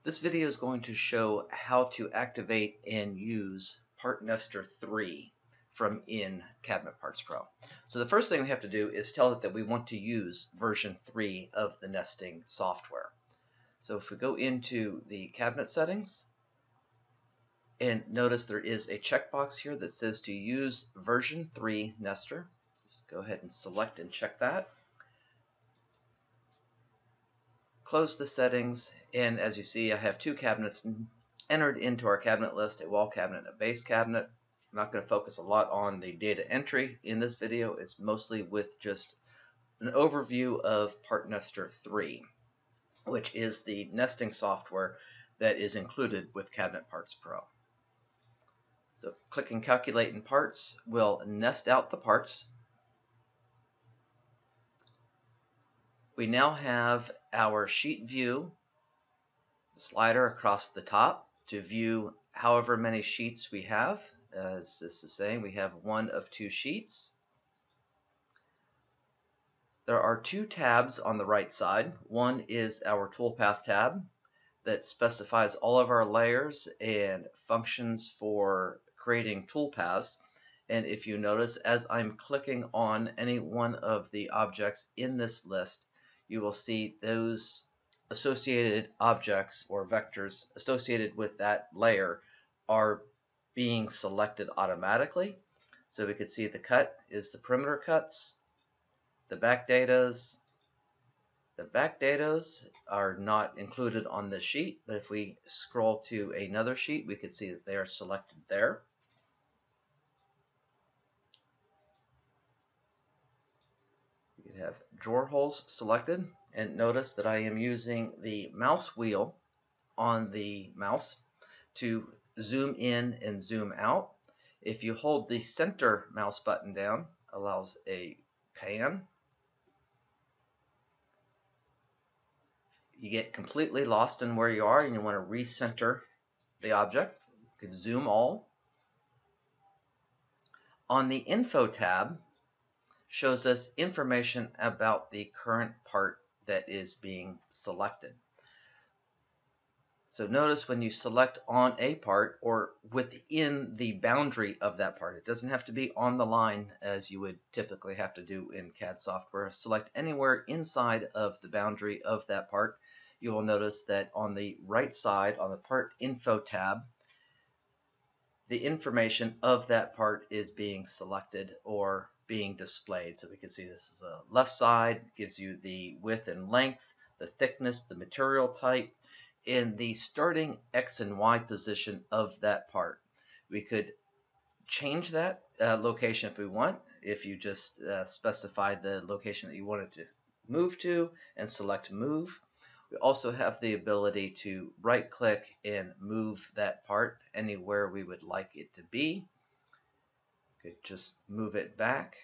This video is going to show how to activate and use Partnester 3 from in CabinetPartsPro. So the first thing we have to do is tell it that we want to use version 3 of the nesting software. So if we go into the cabinet settings and notice there is a checkbox here that says to use version 3 Nester. Just go ahead and select and check that. Close the settings, and as you see, I have two cabinets entered into our cabinet list, a wall cabinet and a base cabinet. I'm not going to focus a lot on the data entry in this video. It's mostly with just an overview of Partnester 3, which is the nesting software that is included with CabinetPartsPro. So clicking Calculate in Parts will nest out the parts. We now have our sheet view slider across the top to view however many sheets we have. As this is saying, we have one of two sheets. There are two tabs on the right side. One is our toolpath tab that specifies all of our layers and functions for creating toolpaths. And if you notice, as I'm clicking on any one of the objects in this list, you will see those associated objects or vectors associated with that layer are being selected automatically. So we could see the cut is the perimeter cuts, the backdatas. The backdatas are not included on this sheet, but if we scroll to another sheet, we could see that they are selected there. You could have drawer holes selected, and notice that I am using the mouse wheel on the mouse to zoom in and zoom out. If you hold the center mouse button down, allows a pan. You get completely lost in where you are and you want to recenter the object, you can zoom all. On the Info tab, shows us information about the current part that is being selected. So notice when you select on a part or within the boundary of that part, it doesn't have to be on the line as you would typically have to do in CAD software. Select anywhere inside of the boundary of that part. You will notice that on the right side, on the Part Info tab, the information of that part is being selected or being displayed. So we can see this is a left side, gives you the width and length, the thickness, the material type, and the starting X and Y position of that part. We could change that location if we want, if you just specify the location that you wanted to move to and select Move. We also have the ability to right click and move that part anywhere we would like it to be. Could just move it back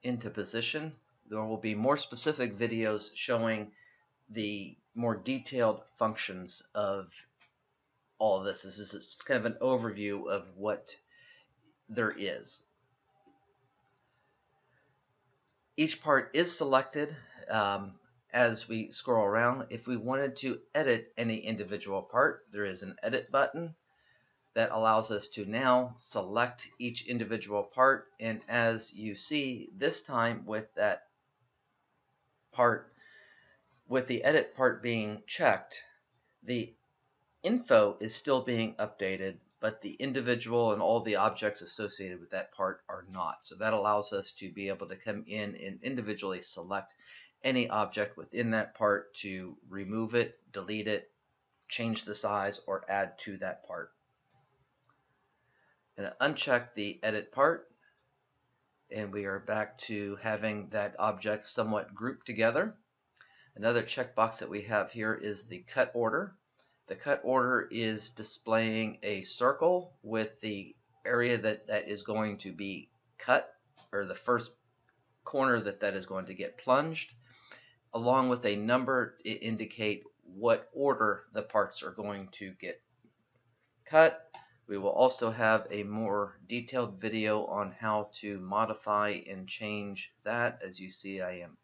into position. There will be more specific videos showing the more detailed functions of all of this. This is just kind of an overview of what there is. Each part is selected as we scroll around. If we wanted to edit any individual part, there is an edit button that allows us to now select each individual part. And as you see this time with that part, with the edit part being checked, the info is still being updated, but the individual and all the objects associated with that part are not. So that allows us to be able to come in and individually select any object within that part to remove it, delete it, change the size, or add to that part. And uncheck the edit part, and we are back to having that object somewhat grouped together. Another checkbox that we have here is the cut order. The cut order is displaying a circle with the area that is going to be cut, or the first corner that is going to get plunged, along with a number to indicate what order the parts are going to get cut. We will also have a more detailed video on how to modify and change that. As you see, I am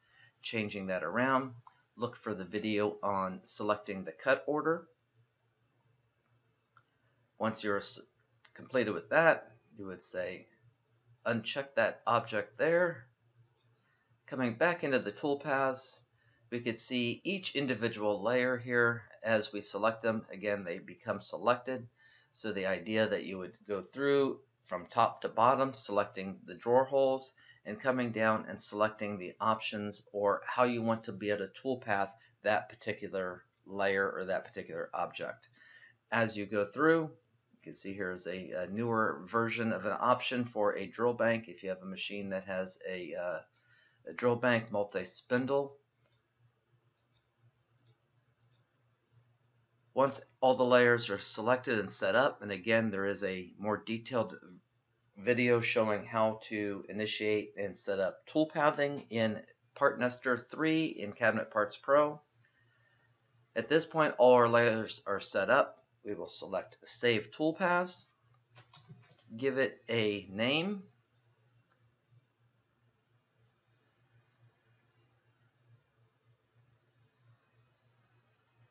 changing that around. Look for the video on selecting the cut order. Once you're completed with that, you would say uncheck that object there. Coming back into the toolpaths, we could see each individual layer here as we select them. Again, they become selected. So the idea that you would go through from top to bottom, selecting the drawer holes, and coming down and selecting the options or how you want to be able to toolpath that particular layer or that particular object. As you go through, you can see here is a newer version of an option for a drill bank if you have a machine that has a drill bank multi-spindle. Once all the layers are selected and set up, and again there is a more detailed video showing how to initiate and set up toolpathing in Partnester 3 in CabinetPartsPro. At this point, all our layers are set up. We will select Save Toolpaths, give it a name,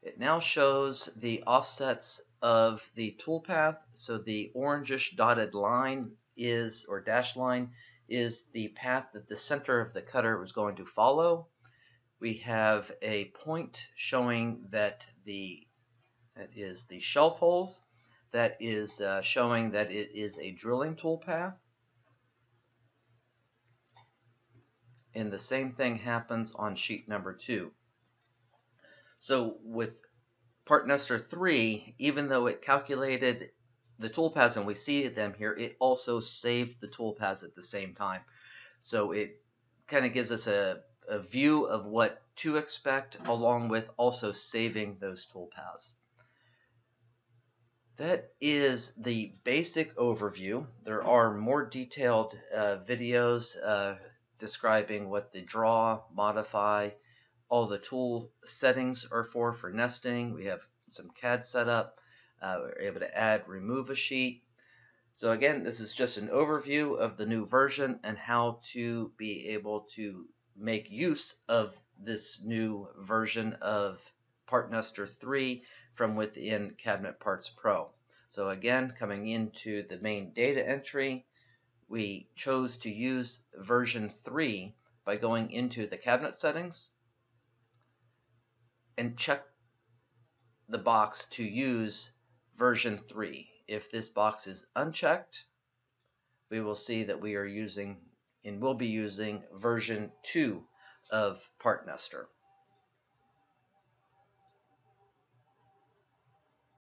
it now shows the offsets of the toolpath. So the orangish dotted line is, or dashed line, is the path that the center of the cutter was going to follow. We have a point showing that is the shelf holes. That is showing that it is a drilling toolpath. And the same thing happens on sheet number 2. So with Partnester 3, even though it calculated the toolpaths and we see them here, it also saved the toolpaths at the same time. So it kind of gives us a view of what to expect along with also saving those toolpaths. That is the basic overview. There are more detailed videos describing what the draw, modify, all the tool settings are for nesting. We have some CAD setup. We're able to add, remove a sheet. So again, this is just an overview of the new version and how to be able to make use of this new version of Partnester 3 from within CabinetPartsPro. So again, coming into the main data entry, we chose to use version 3 by going into the cabinet settings and check the box to use version 3. If this box is unchecked, we will see that we are using and will be using version 2 of Partnester.